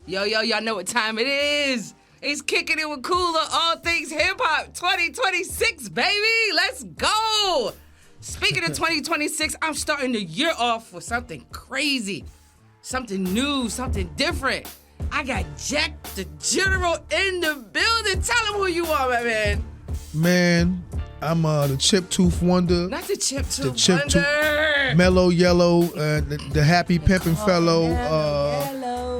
Yo, y'all know what time it is. It's Kicking It with Kula, all things hip-hop 2026, baby. Let's go. Speaking of 2026, I'm starting the year off with something crazy, something new, something different. I got Jeck, the General, in the building. Tell him who you are, my man. Man, I'm the Chip Tooth Wonder. Not the Chip Tooth Wonder. Mellow Yellow, the Happy Pimpin' Fellow.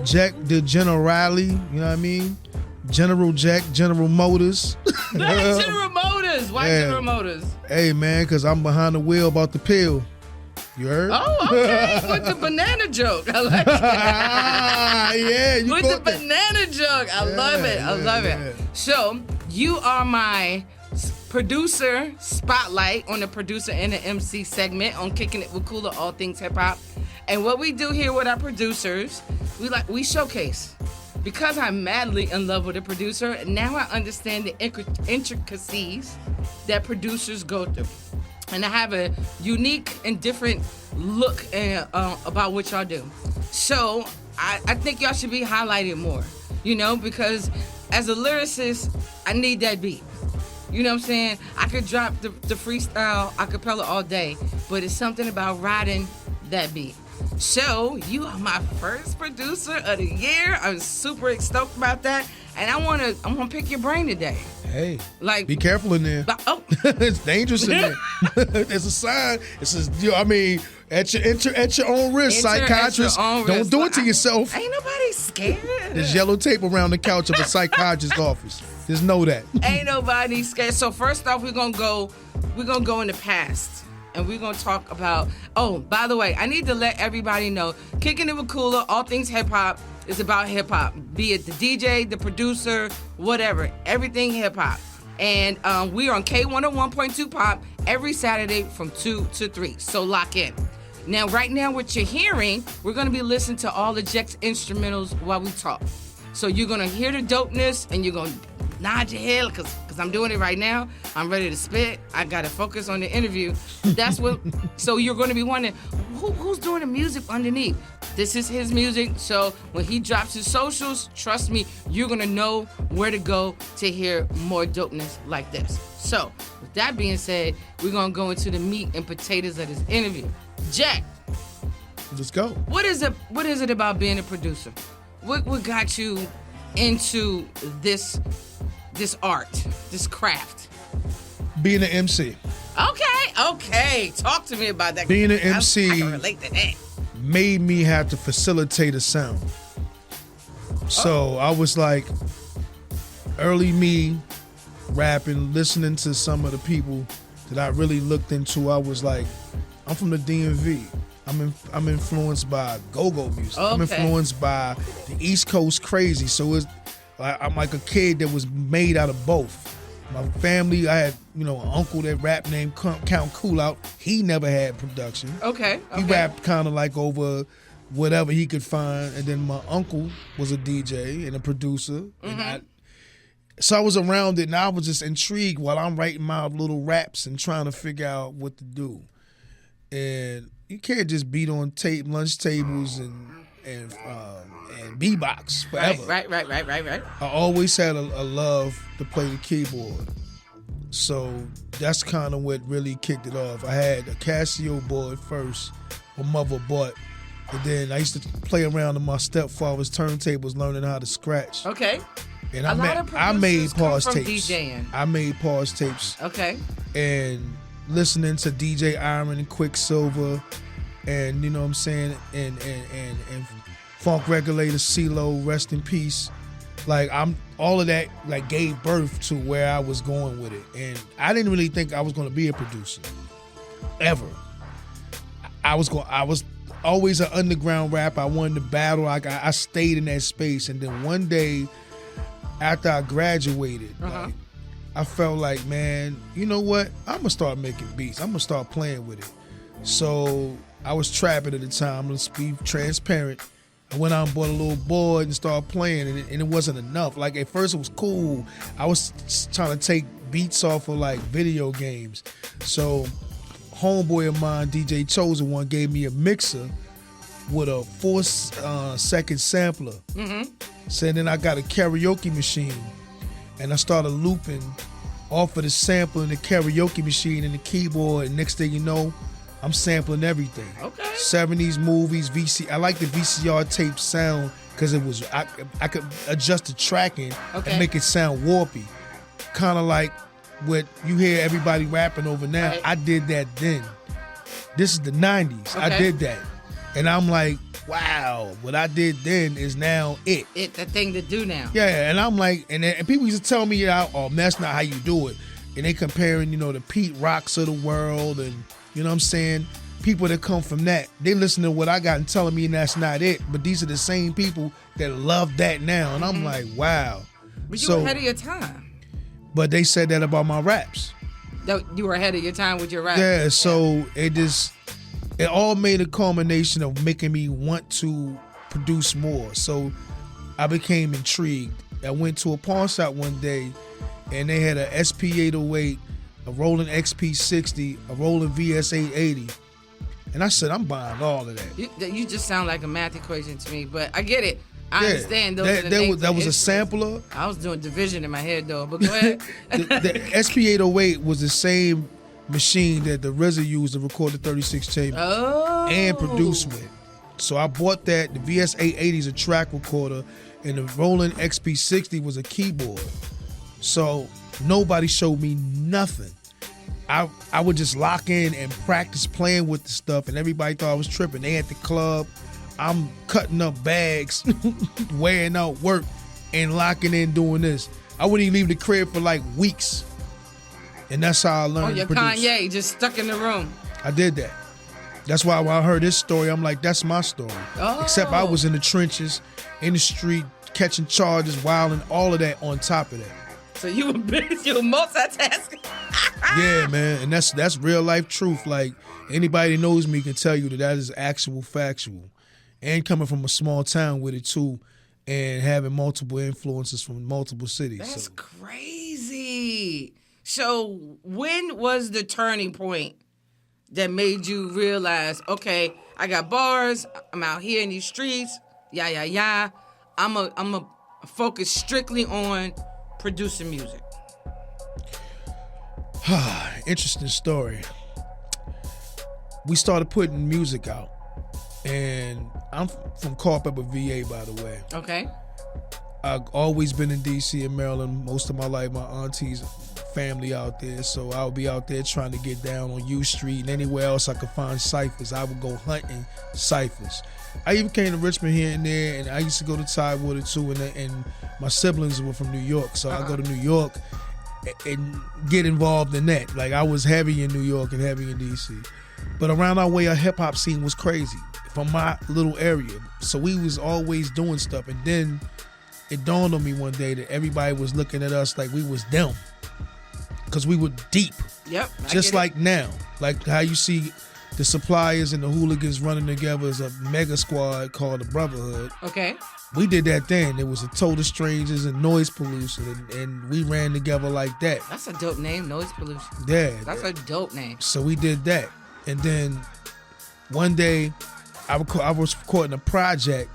Jeck, the Generale, you know what I mean? General Jeck, General Motors. General Motors. Why General Motors? Hey, man, because I'm behind the wheel about the pill. You heard? Oh, okay. With the banana joke. I like it. Yeah, you with the banana joke. I love it. I love it. So, you are my producer spotlight on the producer and the MC segment on Kicking It with Kula, all things hip hop. And what we do here with our producers, we showcase. Because I'm madly in love with a producer, now I understand the intricacies that producers go through. And I have a unique and different look about what y'all do. So I think y'all should be highlighted more, because as a lyricist, I need that beat. You know what I'm saying? I could drop the freestyle acapella all day, but it's something about riding that beat. So you are my first producer of the year. I'm super stoked about that, and I'm gonna pick your brain today. Hey, be careful in there. It's dangerous in there. There's a sign. It says, at your own risk, psychiatrist. Don't do it to yourself. Ain't nobody scared. There's yellow tape around the couch of a psychiatrist's office. Just know that. Ain't nobody scared. So first off, we're gonna go in the past. And we're going to talk about, by the way, I need to let everybody know, Kicking It with Kula, all things hip-hop, is about hip-hop. Be it the DJ, the producer, whatever. Everything hip-hop. And we are on K101.2 Pop every Saturday from 2 to 3. So lock in. Now, right now, what you're hearing, we're going to be listening to all the Jeck's instrumentals while we talk. So you're going to hear the dopeness, and you're going to nod your head because I'm doing it right now. I'm ready to spit. I got to focus on the interview. So you're going to be wondering, who's doing the music underneath? This is his music. So when he drops his socials, trust me, you're going to know where to go to hear more dopeness like this. So with that being said, we're going to go into the meat and potatoes of this interview. Jeck. Let's go. What is it about being a producer? What got you into this art, this craft? Being an MC. Okay. Talk to me about that. Being an MC I can relate to that. Made me have to facilitate a sound. So I was like, early me, rapping, listening to some of the people that I really looked into. I was like, I'm from the DMV. I'm influenced by go-go music. Okay. I'm influenced by the East Coast crazy. So I'm like a kid that was made out of both. My family, I had, an uncle that rapped named Count Kula. He never had production. Okay. He rapped kind of like over whatever he could find. And then my uncle was a DJ and a producer. Mm-hmm. So I was around it, and I was just intrigued while I'm writing my little raps and trying to figure out what to do. And you can't just beat on lunch tables and beatbox forever. Right. I always had a love to play the keyboard. So that's kind of what really kicked it off. I had a Casio board first, my mother bought. And then I used to play around on my stepfather's turntables learning how to scratch. Okay. And I made pause tapes. DJing. I made pause tapes. Okay. And listening to DJ Iron and Quicksilver and you know what I'm saying, and Funk Regulator, CeeLo, rest in peace. Like all of that like gave birth to where I was going with it. And I didn't really think I was gonna be a producer. Ever. I was always an underground rapper. I wanted to battle. I stayed in that space. And then one day after I graduated, like, I felt like, man, you know what? I'm going to start making beats. I'm going to start playing with it. So I was trapping at the time. Let's be transparent. I went out and bought a little board and started playing, and it wasn't enough. Like, at first it was cool. I was trying to take beats off of, like, video games. So homeboy of mine, DJ Chosen One, gave me a mixer with a 4-second sampler. So then I got a karaoke machine, and I started looping off of the sample in the karaoke machine and the keyboard. And next thing you know, I'm sampling everything. Okay. 70s movies, VC. I like the VCR tape sound because it was I could adjust the tracking and make it sound warpy, kind of like what you hear everybody rapping over now. Right. I did that then. This is the 90s. Okay. I did that, and I'm like, wow, what I did then is now it. It the thing to do now. Yeah, and I'm like, and people used to tell me, oh, that's not how you do it, and they comparing, the Pete Rocks of the world, and you know what I'm saying. People that come from that, they listen to what I got and telling me that's not it. But these are the same people that love that now. And I'm like, wow. But you were ahead of your time. But they said that about my raps. You were ahead of your time with your raps. Yeah, so it all made a culmination of making me want to produce more. So I became intrigued. I went to a pawn shop one day and they had a SP808, a Roland XP60, a Roland VS880. And I said, I'm buying all of that. You just sound like a math equation to me, but I get it. I understand those are the names. That was a sampler. I was doing division in my head, though, but go ahead. the SP808 was the same machine that the RZA used to record the 36 chamber and produce with. So I bought that. The VS880 is a track recorder, and the Roland XP60 was a keyboard. So nobody showed me nothing. I would just lock in and practice playing with the stuff, and everybody thought I was tripping. They at the club, I'm cutting up bags, wearing out work, and locking in doing this. I wouldn't even leave the crib for like weeks, and that's how I learned to produce. Kanye just stuck in the room. I did that. That's why when I heard this story, I'm like, that's my story. Oh. Except I was in the trenches, in the street, catching charges, wilding, all of that on top of that. So you were multitasking. Yeah, man, and that's real life truth. Like anybody that knows me can tell you that is actual factual, and coming from a small town with it too, and having multiple influences from multiple cities. That's crazy. So when was the turning point that made you realize, okay, I got bars, I'm out here in these streets, I'm a focus strictly on producing music? Interesting story. We started putting music out, and I'm from Culpeper, VA, by the way. Okay. I've always been in DC and Maryland most of my life. My auntie's family out there, so I would be out there trying to get down on U Street and anywhere else I could find ciphers. I would go hunting ciphers. I even came to Richmond here and there, and I used to go to Tidewater too, and my siblings were from New York, so I go to New York and get involved in that. Like I was heavy in New York and heavy in DC. But around our way, our hip-hop scene was crazy from my little area. So we was always doing stuff. And then it dawned on me one day that everybody was looking at us like we was them. Because we were deep. Yep. Just like now. Like how you see the Suppliers and the Hooligans running together as a mega squad called the Brotherhood. Okay. We did that then. It was a Total Strangers and Noise Pollution, and we ran together like that. That's a dope name, Noise Pollution. Yeah. That's a dope name. So we did that. And then one day I was recording a project,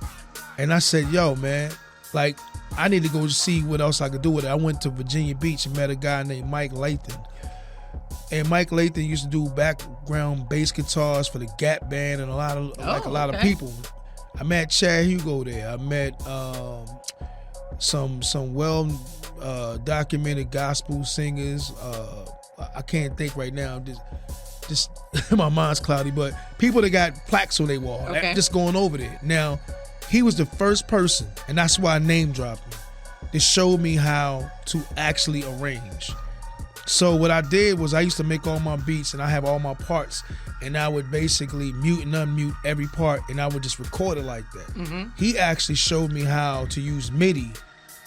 and I said, yo, man, like, I need to go see what else I could do with it. I went to Virginia Beach and met a guy named Mike Lathan. And Mike Lathan used to do background bass guitars for the Gap Band and a lot of people. I met Chad Hugo there. I met some well documented gospel singers. I can't think right now. Just my mind's cloudy. But people that got plaques on their wall. Okay. Just going over there. Now, he was the first person, and that's why I name dropped him, that showed me how to actually arrange. So what I did was I used to make all my beats and I have all my parts, and I would basically mute and unmute every part, and I would just record it like that. Mm-hmm. He actually showed me how to use MIDI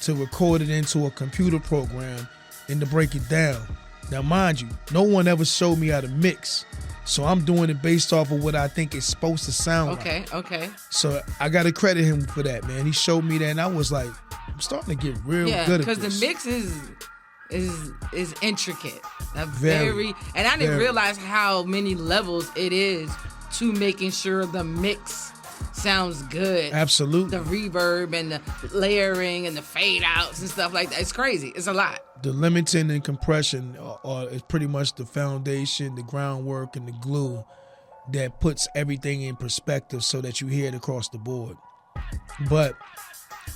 to record it into a computer program and to break it down. Now mind you, no one ever showed me how to mix, so I'm doing it based off of what I think it's supposed to sound like. Okay. So I gotta credit him for that, man. He showed me that, and I was like, I'm starting to get real good at this. Because the mix is intricate. Very, and I didn't realize how many levels it is to making sure the mix sounds good. Absolutely. The reverb and the layering and the fade outs and stuff like that. It's crazy. It's a lot. The limiting and compression is pretty much the foundation, the groundwork, and the glue that puts everything in perspective so that you hear it across the board. But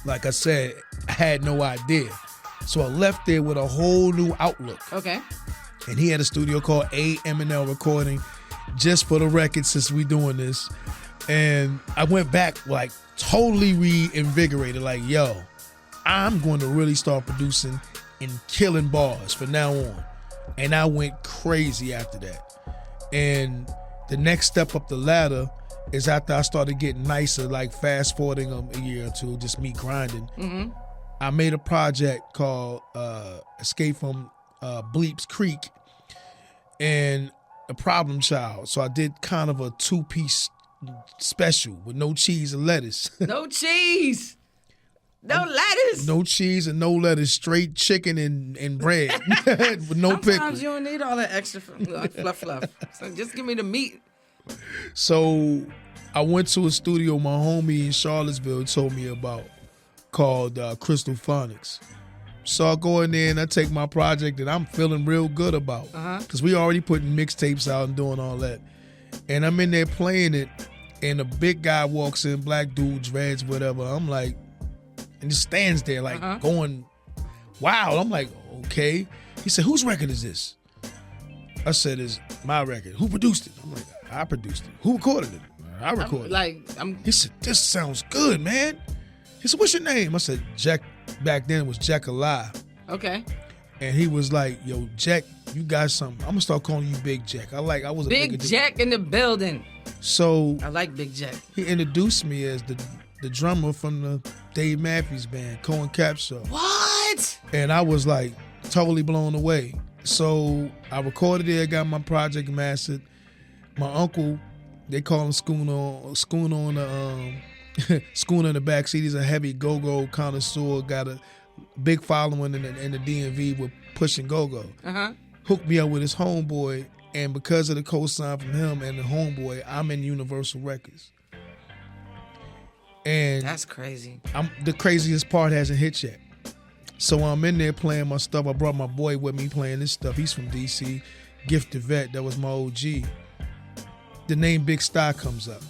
like I said, I had no idea. So I left there with a whole new outlook. Okay. And he had a studio called A&M Recording, just for the record, since we doing this. And I went back like totally reinvigorated, like, yo, I'm going to really start producing and killing bars from now on. And I went crazy after that. And the next step up the ladder is after I started getting nicer, like fast forwarding a year or two, just me grinding. Mm-hmm. I made a project called Escape from Bleeps Creek and A Problem Child. So I did kind of a 2-piece special with no cheese and lettuce. No cheese. No lettuce. No cheese and no lettuce. Straight chicken and bread with no pickle. Sometimes you don't need all that extra fluff. So just give me the meat. So I went to a studio my homie in Charlottesville told me about called Crystal Phonics. So I go in there and I take my project that I'm feeling real good about. Because we already putting mixtapes out and doing all that. And I'm in there playing it and a big guy walks in, black dude, dreads, whatever. I'm like, and just stands there like going, wow. I'm like, okay. He said, whose record is this? I said, it's my record. Who produced it? I'm like, I produced it. Who recorded it? I recorded it. He said, this sounds good, man. He said, what's your name? I said, Jeck. Back then it was Jeck Is. Okay. And he was like, yo, Jeck, you got something. I'm gonna start calling you Big Jeck. I was a Big Jeck in the building. So I like Big Jeck. He introduced me as the drummer from the Dave Matthews Band, Cohen Cap Show. What? And I was like totally blown away. So I recorded it, I got my project mastered. My uncle, they call him Schooner on the Schooner in the backseat. He's a heavy go-go connoisseur, got a big following in the DMV with pushing go-go. Hooked me up with his homeboy, and because of the co-sign from him and the homeboy, I'm in Universal Records. And that's crazy. The craziest part hasn't hit yet. So I'm in there playing my stuff. I brought my boy with me playing this stuff. He's from DC, Gifted Vet. That was my OG. The name Big Star comes up.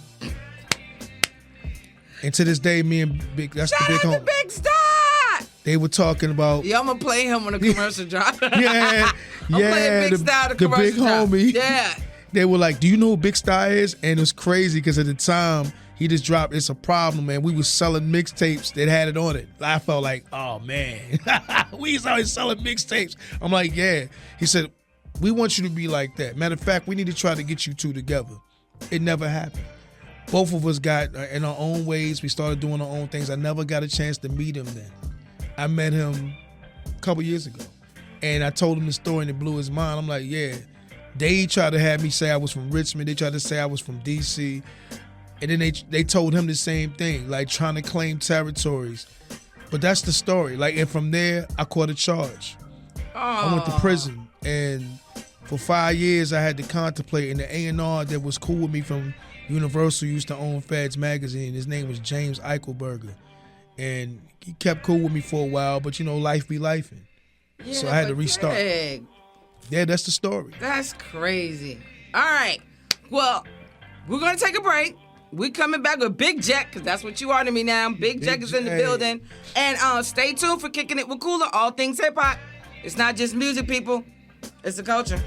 And to this day, me and Big, that's Shout the big out homie. to Big Star! They were talking about. Yeah, I'm gonna play him on a commercial drop. Yeah, I'm playing Big Star the commercial big drop. homie. Yeah. They were like, do you know who Big Star is? And it was crazy because at the time, he just dropped It's a Problem, man. We was selling mixtapes that had it on it. I felt like, oh, man. We was always selling mixtapes. I'm like, yeah. He said, we want you to be like that. Matter of fact, we need to try to get you two together. It never happened. Both of us got in our own ways. We started doing our own things. I never got a chance to meet him then. I met him a couple years ago. And I told him the story and it blew his mind. I'm like, yeah. They tried to have me say I was from Richmond. They tried to say I was from D.C. And then they told him the same thing, like trying to claim territories. But that's the story. Like, and from there, I caught a charge. I went to prison. And for 5 years, I had to contemplate. And the A&R that was cool with me from Universal used to own Feds Magazine. His name was James Eichelberger. And he kept cool with me for a while, but you know, life be lifing. Yeah, so I had to restart. Dang. Yeah, that's the story. That's crazy. All right. Well, we're going to take a break. We coming back with Big Jeck, because that's what you are to me now. Big Jeck is in the building. And stay tuned for Kicking It with Kula, all things hip-hop. It's not just music, people. It's the culture.